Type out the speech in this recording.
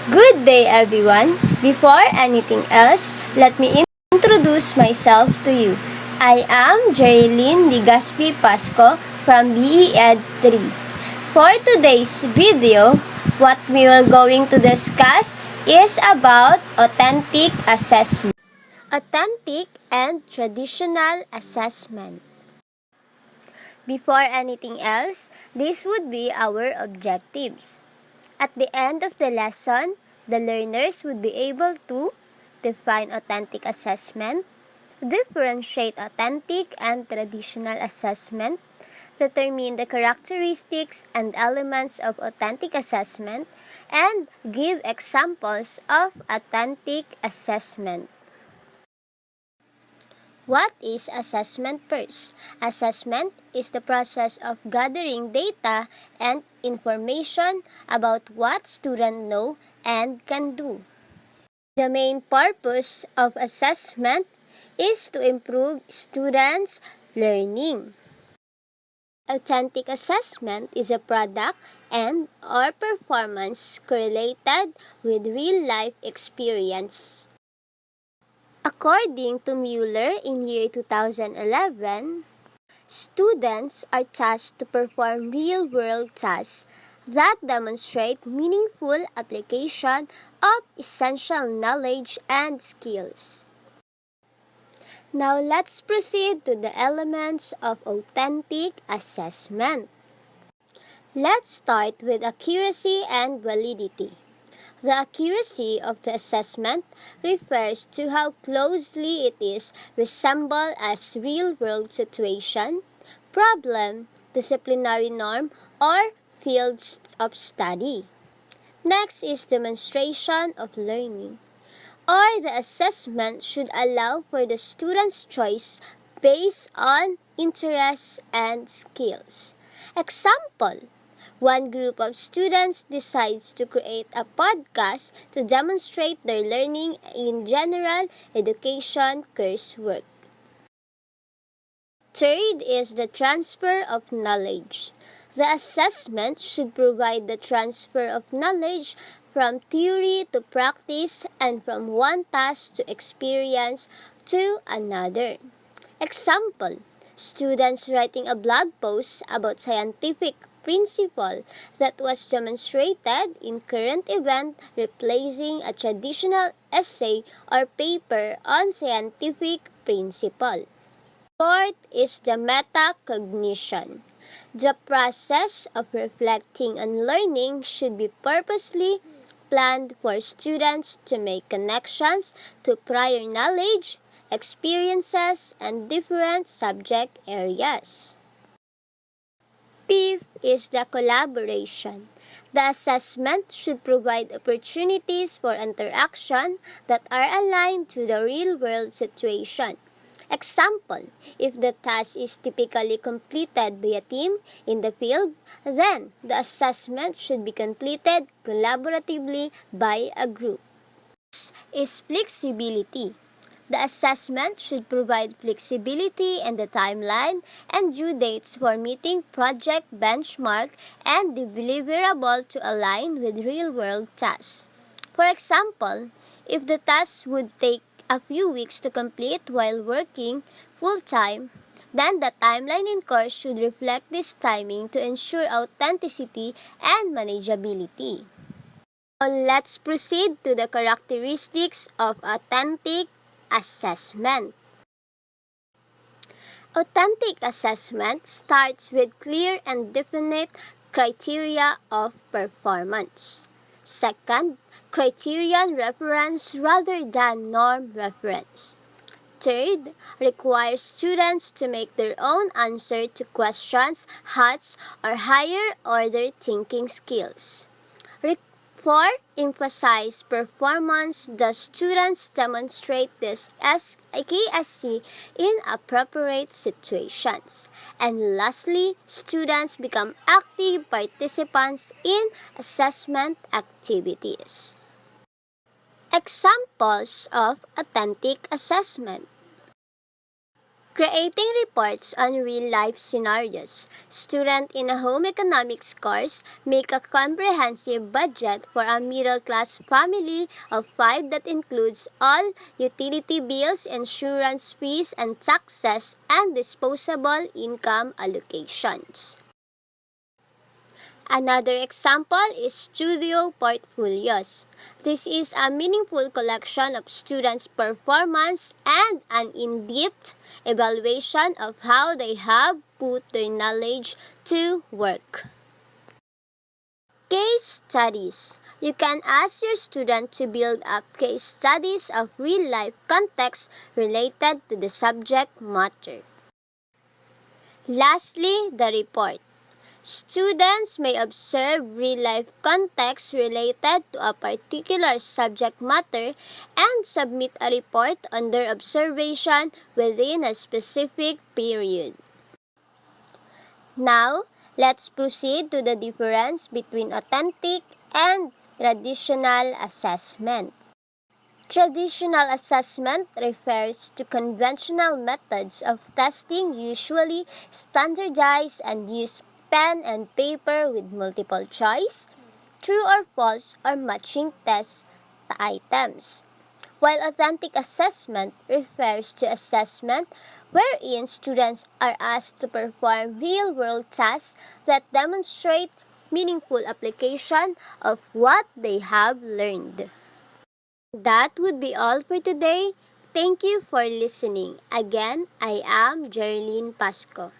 Good day, everyone. Before anything else, let me introduce myself to you. I am Jerilyn Ligaspi Pasco from BEd 3. For today's video, what we are going to discuss is about authentic assessment. Authentic and traditional assessment. Before anything else, this would be our objectives. At the end of the lesson, the learners would be able to define authentic assessment, differentiate authentic and traditional assessment, determine the characteristics and elements of authentic assessment, and give examples of authentic assessment. What is assessment first? Assessment is the process of gathering data and information about what students know and can do. The main purpose of assessment is to improve students' learning. Authentic assessment is a product and or performance correlated with real-life experience. According to Mueller in year 2011, students are tasked to perform real-world tasks that demonstrate meaningful application of essential knowledge and skills. Now let's proceed to the elements of authentic assessment. Let's start with accuracy and validity. The accuracy of the assessment refers to how closely it is resembled as real-world situation, problem, disciplinary norm, or fields of study. Next is demonstration of learning, or the assessment should allow for the student's choice based on interests and skills. Example: one group of students decides to create a podcast to demonstrate their learning in general education coursework. Third is the transfer of knowledge. The assessment should provide the transfer of knowledge from theory to practice and from one task to experience to another. Example: students writing a blog post about scientific principle that was demonstrated in current event, replacing a traditional essay or paper on scientific principle. Fourth is the metacognition. The process of reflecting on learning should be purposely planned for students to make connections to prior knowledge, experiences, and different subject areas. Fifth is the collaboration. The assessment should provide opportunities for interaction that are aligned to the real-world situation. Example: if the task is typically completed by a team in the field, then the assessment should be completed collaboratively by a group. Sixth is flexibility. The assessment should provide flexibility in the timeline and due dates for meeting project benchmark and deliverable to align with real-world tasks. For example, if the task would take a few weeks to complete while working full-time, then the timeline in course should reflect this timing to ensure authenticity and manageability. Now let's proceed to the characteristics of authentic assessment. Authentic assessment starts with clear and definite criteria of performance. Second, criterion reference rather than norm reference. Third, requires students to make their own answer to questions, HOTS, or higher order thinking skills. 4. Emphasize performance. The students demonstrate this as KSC in appropriate situations. And lastly, students become active participants in assessment activities. Examples of authentic assessment: Creating reports on real-life scenarios. Students in a home economics course make a comprehensive budget for a middle-class family of 5 that includes all utility bills, insurance fees and taxes, and disposable income allocations. Another example is studio portfolios. This is a meaningful collection of students' performance and an in-depth evaluation of how they have put their knowledge to work. Case studies. You can ask your student to build up case studies of real-life context related to the subject matter. Lastly, the report. Students may observe real-life context related to a particular subject matter and submit a report on their observation within a specific period. Now, let's proceed to the difference between authentic and traditional assessment. Traditional assessment refers to conventional methods of testing, usually standardized and use pen and paper with multiple choice, true or false, or matching test items. While authentic assessment refers to assessment wherein students are asked to perform real-world tasks that demonstrate meaningful application of what they have learned. That would be all for today. Thank you for listening. Again, I am Jerlyn Pasco.